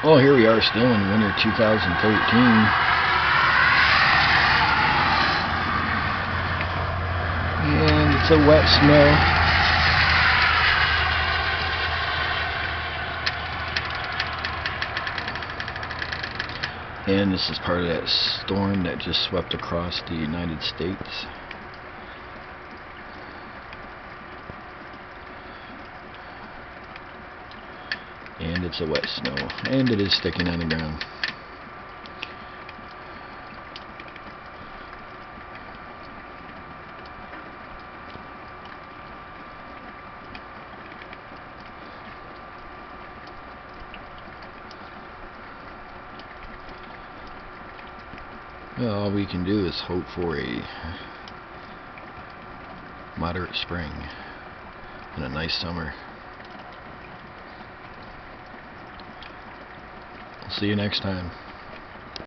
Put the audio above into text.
Well, here we are still in winter 2013. And it's a wet snow. And this is part of that storm that just swept across the United States. And it's a wet snow, and it is sticking on the ground. Well, all we can do is hope for a moderate spring and a nice summer. I'll see you next time.